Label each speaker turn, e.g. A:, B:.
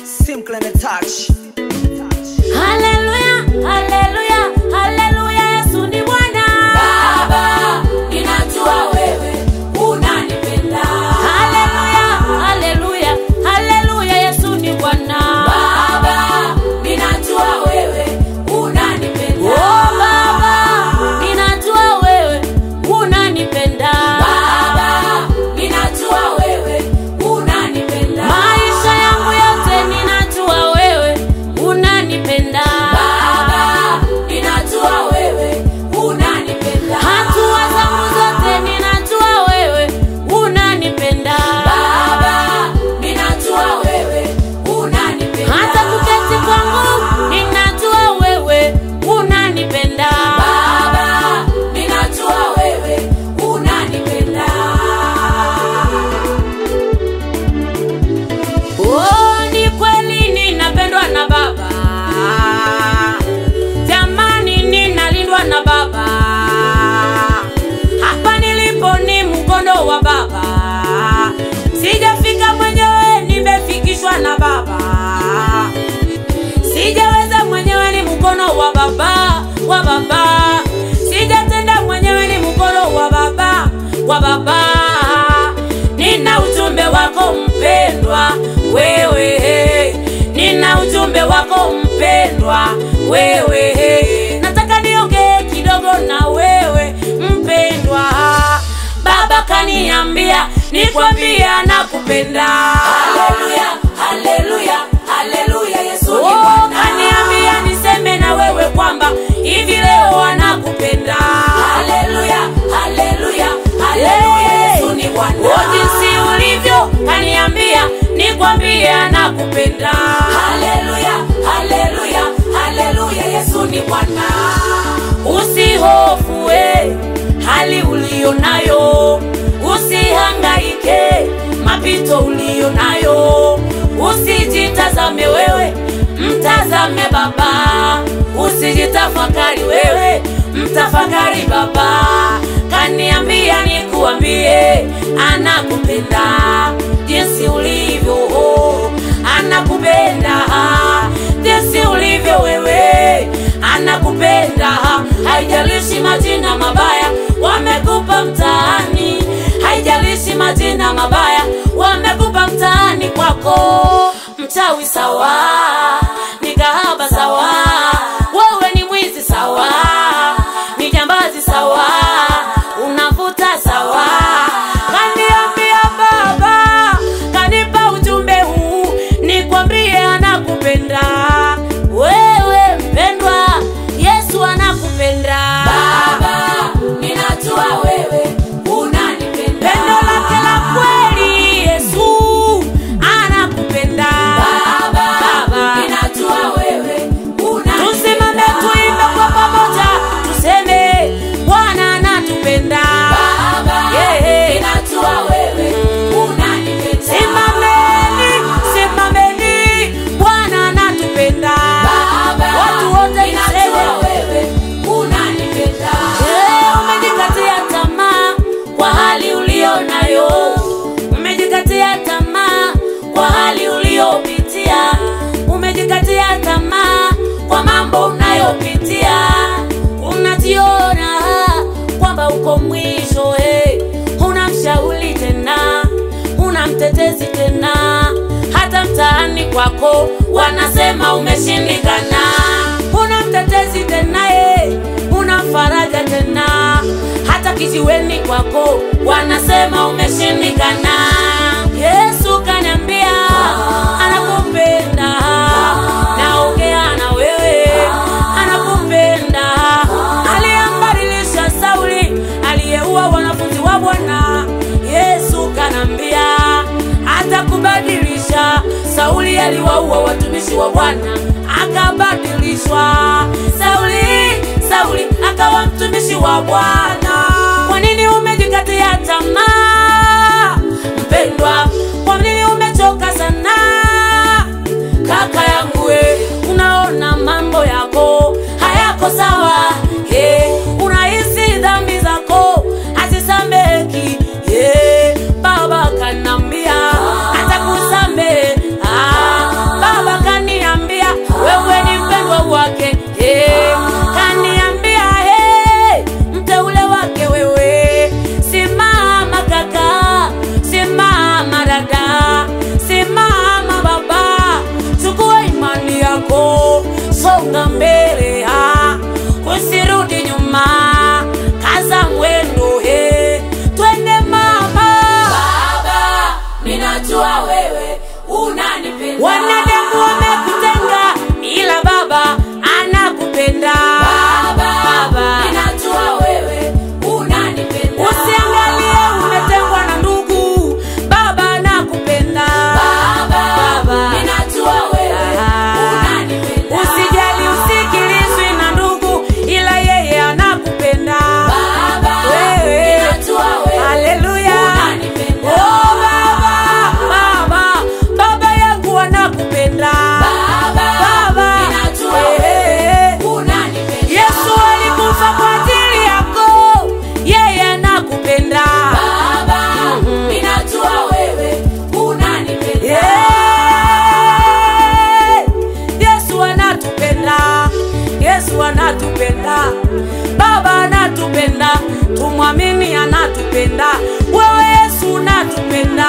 A: Simple and a touch.
B: Hallelujah, hallelujah, hallelujah, Yesu ni Bwana.
C: Baba, ninajua wewe unanipenda.
B: Hallelujah, hallelujah, hallelujah, Yesu ni Bwana.
C: Baba, ninajua wewe unanipenda.
B: Oh Baba, ninajua wewe unanipenda.
C: Baba, ninajua wewe unanipenda.
B: Maisha yangu yote ninajua wewe unanipenda.
C: Baba, ninajua wewe unanipenda.
B: Hatua zangu zote ninajua wewe unanipenda.
C: Baba, ninajua wewe unanipenda.
B: Hata kuketi kwangu ninajua wewe unanipenda.
C: Baba, ninajua wewe unanipenda.
B: Oh, ni kweli ninapendwa na Baba. Jamani ninalindwa na Baba. Hapa nilipo ni mkono wa Baba. Sijafika mwenyewe, nimefikishwa na Baba. Sijaweza mwenyewe, ni mkono wa Baba, wa Baba. Sijatenda mwenyewe, ni mkono wa Baba, wa Baba. Nina ujumbe wako mpendwa wewe. Nina ujumbe wako mpendwa wewe. Nataka niongee kidogo na wewe mpendwa. Baba kaniambia nikwambie nakupenda.
C: Hallelujah, hallelujah, hallelujah, Yesu ni
B: Oh,
C: Bwana.
B: kaniambia niseme na wewe kwamba hivi leo anakupenda.
C: Hallelujah, hallelujah, hallelujah, Yesu ni Bwana.
B: Oh, jinsi ulivyo kaniambia nikwambie anakupenda.
C: Hallelujah, hallelujah, hallelujah, Yesu ni Bwana.
B: Usihofu hali ulionayo, usihangaike mapito ulionayo. Usijitazame wewe, mtazame Baba. Usijitafakari wewe, mtafakari Baba. Kaniambia nikuambie anakupenda jinsi ulivyo. Anakupenda jinsi ulivyo wewe. Anakupenda haijalishi majina mabaya wamekupa mtaani. Haijalishi majina mabaya wamekupa mtaani kwako. Mchawi sawa, ni kahaba sawa, wewe ni mwizi sawa, ni jambazi sawa, unavuta sawa. Kaniambia Baba, kanipa ujumbe huu nikwambie anakupenda wewe mpendwa. Yesu anakupenda.
C: Baba, ninajua wewe unanipenda.
B: Pendo lake la kweli Yesu anakupenda.
C: Baba, ninajua wewe unanipenda.
B: Tusimame tuimbe kwa pamoja, tuseme Bwana anatupenda.
C: Baba, ninajua wewe unanipenda.
B: Simameni, simameni, Bwana anatupenda.
C: Baba,
B: Watu wote
C: ninajua wewe unanipenda.
B: Umejikatia tamaa kwa hali ulionayo. Umejikatia tamaa kwa hali uliopitia. Umejikatia tamaa kwa mambo unayopitia. Unajiona kwamba uko mwisho, huna mshauri tena, huna mtetezi tena. Hata mtaani kwako wanasema umeshindikana. Huna mtetezi tena, huna faraja tena. Hata kijiweni kwako wanasema umeshindikana. Yesu kaniambia anakupenda. Naongea na wewe, anakupenda. Aliyembadilisha Sauli, aliyeua wanafunzi wa Bwana. Yesu kaniambia atakubadilisha. Sauli aliwaua watumishi wa Bwana, akabadilishwa. Sauli akawa mtumishi wa Bwana. Kwa nini umejikatia tamaa mpendwa? Kwa nini umechoka sana? Kaka yangu unaona mambo yako hayako sawa. Unahisi dhambi zako hazisamehewi. unatupenda, wewe Yesu unatupenda.